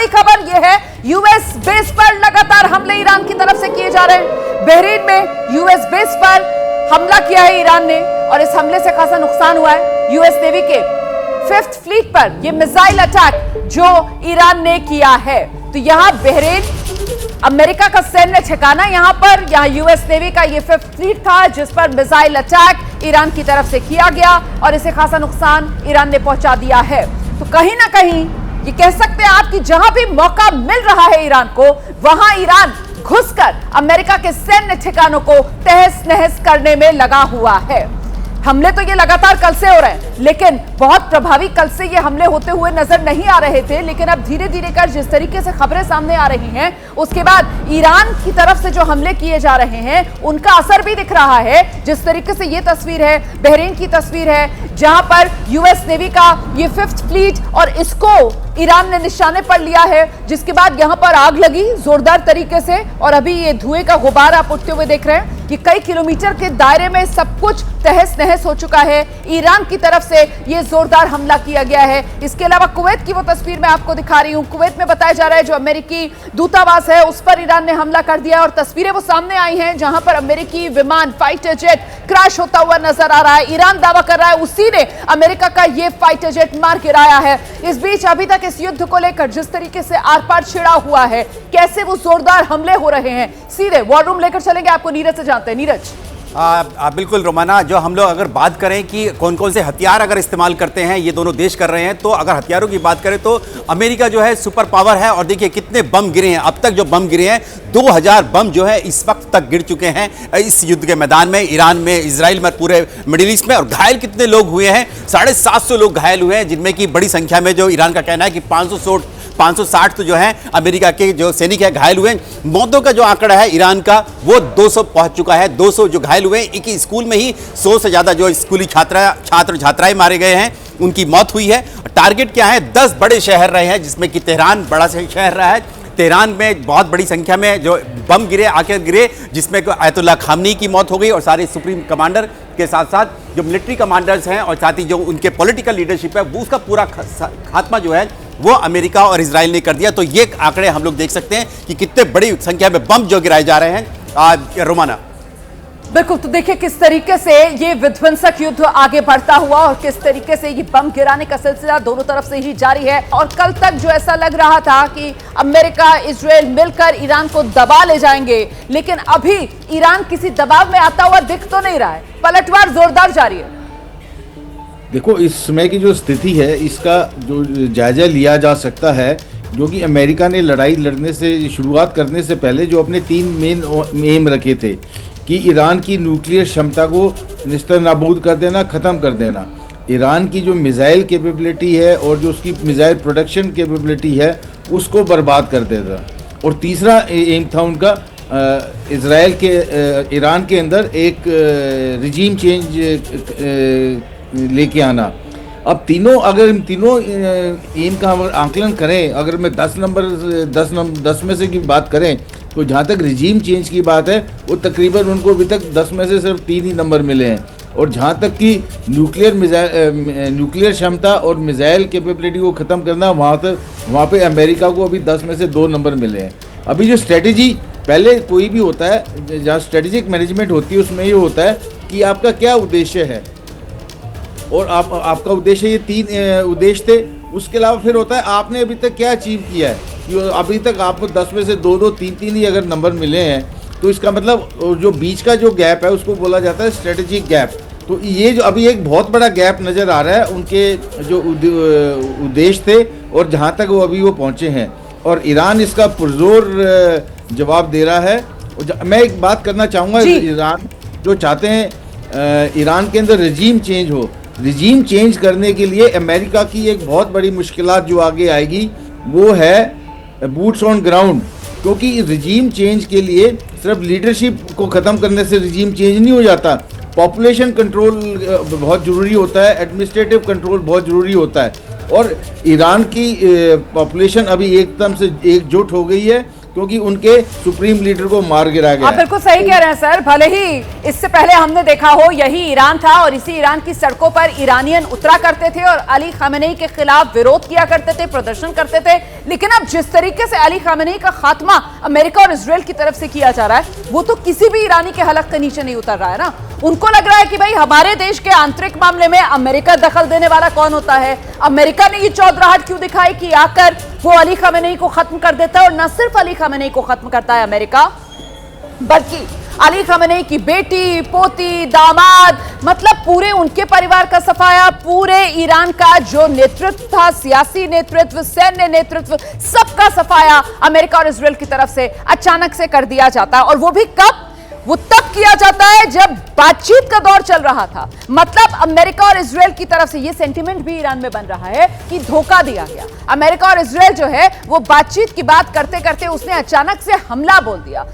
बड़ी खबर यह है, यूएस बेस पर लगातार हमले ईरान की तरफ से किए जा रहे हैं। बहरीन में यूएस बेस पर हमला किया है ईरान ने और इस हमले से खासा नुकसान हुआ है। यूएस नेवी के 5th फ्लीट पर यह मिसाइल अटैक जो ईरान ने किया है। तो यहां बहरीन अमेरिका का सैन्य ठिकाना, यहां यूएस नेवी का यह 5th फ्लीट था जिस पर मिसाइल अटैक ईरान की तरफ से किया गया और इसे खासा नुकसान ईरान ने पहुंचा दिया है। तो कहीं ना कहीं ये कह सकते हैं आप कि जहां भी मौका मिल रहा है ईरान को, वहां ईरान घुसकर अमेरिका के सैन्य ठिकानों को तहस नहस करने में लगा हुआ है। हमले तो ये लगातार कल से हो रहे हैं, लेकिन बहुत प्रभावी कल से ये हमले होते हुए नजर नहीं आ रहे थे। लेकिन अब धीरे धीरे कर जिस तरीके से खबरें सामने आ रही हैं, उसके बाद ईरान की तरफ से जो हमले किए जा रहे हैं उनका असर भी दिख रहा है। जिस तरीके से ये तस्वीर है, बहरीन की तस्वीर है, जहां पर यूएस नेवी का ये 5th फ्लीट और इसको ईरान ने निशाने पर लिया है, जिसके बाद यहां पर आग लगी जोरदार तरीके से और अभी ये धुएं का गुबार आप उठते हुए देख रहे हैं कि कई किलोमीटर के दायरे में सब कुछ तहस नहस हो चुका है। ईरान की तरफ से ये जोरदार हमला किया गया है। इसके अलावा कुवैत की वो तस्वीर मैं आपको दिखा रही हूं। कुवैत में बताया जा रहा है जो अमेरिकी दूतावास है उस पर ईरान ने हमला कर दिया और तस्वीरें वो सामने आई हैं जहां पर अमेरिकी विमान फाइटर जेट क्रैश होता हुआ नजर आ रहा है। ईरान दावा कर रहा है उसी ने अमेरिका का ये फाइटर जेट मार गिराया है। इस बीच अभी तक इस युद्ध को लेकर जिस तरीके से आर पार छिड़ा हुआ है, कैसे वो जोरदार हमले हो रहे हैं, सीधे वॉर रूम लेकर चलेंगे आपको नीरज से जानते हैं। नीरज। बिल्कुल रोमाना, जो हम लोग अगर बात करें कि कौन कौन से हथियार अगर इस्तेमाल करते हैं ये दोनों देश कर रहे हैं, तो अगर हथियारों की बात करें तो अमेरिका जो है सुपर पावर है। और देखिए कितने बम गिरे हैं अब तक, जो बम गिरे हैं 2000 बम जो है इस वक्त तक गिर चुके हैं इस युद्ध के मैदान में, ईरान में, इजराइल में, पूरे मिडिल ईस्ट में। और घायल कितने लोग हुए हैं, 750 लोग घायल हुए हैं, जिनमें की बड़ी संख्या में जो ईरान का कहना है कि 560 तो जो है अमेरिका के जो सैनिक है घायल हुए। मौतों का जो आंकड़ा है ईरान का वो 200 पहुंच चुका है। 200 जो घायल हुए, एक ही स्कूल में ही 100 से ज्यादा जो स्कूली छात्र छात्राएं मारे गए हैं, उनकी मौत हुई है। टारगेट क्या है, 10 बड़े शहर रहे हैं, जिसमें कि तेहरान बड़ा शहर रहा है। तेहरान में बहुत बड़ी संख्या में जो बम गिरे, आके गिरे, जिसमें आयतुल्लाह खामनी की मौत हो गई और सारे सुप्रीम कमांडर के साथ साथ जो मिलिट्री कमांडर्स हैं और साथ ही जो उनके पॉलिटिकल लीडरशिप है, वो उसका पूरा खात्मा जो है वो अमेरिका और इजराइल ने कर दिया। तो ये आंकड़े हम लोग देख सकते हैं कि कितने बड़ी संख्या में बम जो गिराए जा रहे हैं। रोमाना। बिल्कुल, तो देखिए किस तरीके से ये विध्वंसक युद्ध आगे बढ़ता हुआ और किस तरीके से ये बम गिराने का सिलसिला दोनों तरफ से ही जारी है। और कल तक जो ऐसा लग रहा था कि अमेरिका इजराइल मिलकर ईरान को दबा ले जाएंगे, लेकिन अभी ईरान किसी दबाव में आता हुआ दिख तो नहीं रहा है, पलटवार जोरदार जारी है। देखो, इस समय की जो स्थिति है इसका जो जायजा लिया जा सकता है, जो कि अमेरिका ने लड़ाई लड़ने से शुरुआत करने से पहले जो अपने 3 मेन एम रखे थे कि ईरान की न्यूक्लियर क्षमता को निस्तर नाबूद कर देना, ख़त्म कर देना, ईरान की जो मिसाइल कैपेबिलिटी है और जो उसकी मिसाइल प्रोडक्शन कैपेबिलिटी है उसको बर्बाद कर देना। और तीसरा एम था उनका इजराइल के ईरान के अंदर एक रिजीम चेंज लेके आना। अब अगर इन तीनों एम का आंकलन करें, अगर मैं 10 में से की बात करें, तो जहाँ तक रिजीम चेंज की बात है वो तकरीबन उनको अभी तक 10 में से सिर्फ 3 ही नंबर मिले हैं। और जहाँ तक कि न्यूक्लियर क्षमता और मिसाइल कैपेबिलिटी को ख़त्म करना, वहाँ पे अमेरिका को अभी 10 में से 2 नंबर मिले हैं। अभी जो स्ट्रेटजी पहले कोई भी होता है, जहाँ स्ट्रेटेजिक मैनेजमेंट होती है, उसमें ये होता है कि आपका क्या उद्देश्य है और आपका उद्देश्य, ये 3 उद्देश्य थे। उसके अलावा फिर होता है आपने अभी तक क्या अचीव किया है। अभी तक आपको 10 में से 2-2, 3-3 ही अगर नंबर मिले हैं, तो इसका मतलब जो बीच का जो गैप है उसको बोला जाता है स्ट्रेटेजिक गैप। तो ये जो अभी एक बहुत बड़ा गैप नज़र आ रहा है उनके जो उद्देश्य थे और जहाँ तक वो अभी पहुँचे हैं, और ईरान इसका पुरजोर जवाब दे रहा है। मैं एक बात करना चाहूँगा, ईरान जो चाहते हैं ईरान के अंदर रिजीम चेंज हो, रिजीम चेंज करने के लिए अमेरिका की एक बहुत बड़ी मुश्किलात जो आगे आएगी वो है बूट्स ऑन ग्राउंड। क्योंकि रिजीम चेंज के लिए सिर्फ लीडरशिप को ख़त्म करने से रिजीम चेंज नहीं हो जाता, पॉपुलेशन कंट्रोल बहुत ज़रूरी होता है, एडमिनिस्ट्रेटिव कंट्रोल बहुत ज़रूरी होता है। और ईरान की पॉपुलेशन अभी एकदम से एकजुट हो गई है क्योंकि उनके सुप्रीम लीडर को मार गिरा गया आप बिल्कुल सही कह रहे हैं सर। भले ही इससे पहले हमने देखा हो यही ईरान था और इसी ईरान की सड़कों पर ईरानियन उतरा करते थे और अली खामेनी के खिलाफ विरोध किया करते थे, प्रदर्शन करते थे, लेकिन अब जिस तरीके से अली खामेनी का खात्मा अमेरिका और इजराइल की तरफ से किया जा रहा है वो तो किसी भी ईरानी के हलक के नीचे नहीं उतर रहा है ना। उनको लग रहा है कि भाई हमारे देश के आंतरिक मामले में अमेरिका दखल देने वाला कौन होता है। अमेरिका ने ये चौधराहट क्यों दिखाई कि आकर वो अली खामेनी को खत्म कर देता है, और न सिर्फ अली खामेनी को खत्म करता है अमेरिका, बल्कि अली खामेनी की बेटी, पोती, दामाद, मतलब पूरे उनके परिवार का सफाया, पूरे ईरान का जो नेतृत्व था, सियासी नेतृत्व, सैन्य नेतृत्व, सबका सफाया अमेरिका और इजराइल की तरफ से अचानक से कर दिया जाता है। और वो भी कब? वो तब किया जाता है जब बातचीत का दौर चल रहा था। मतलब अमेरिका और इजराइल की तरफ से ये सेंटीमेंट भी ईरान में बन रहा है कि धोखा दिया गया। अमेरिका और इजराइल जो है वो बातचीत की बात करते करते उसने अचानक से हमला बोल दिया।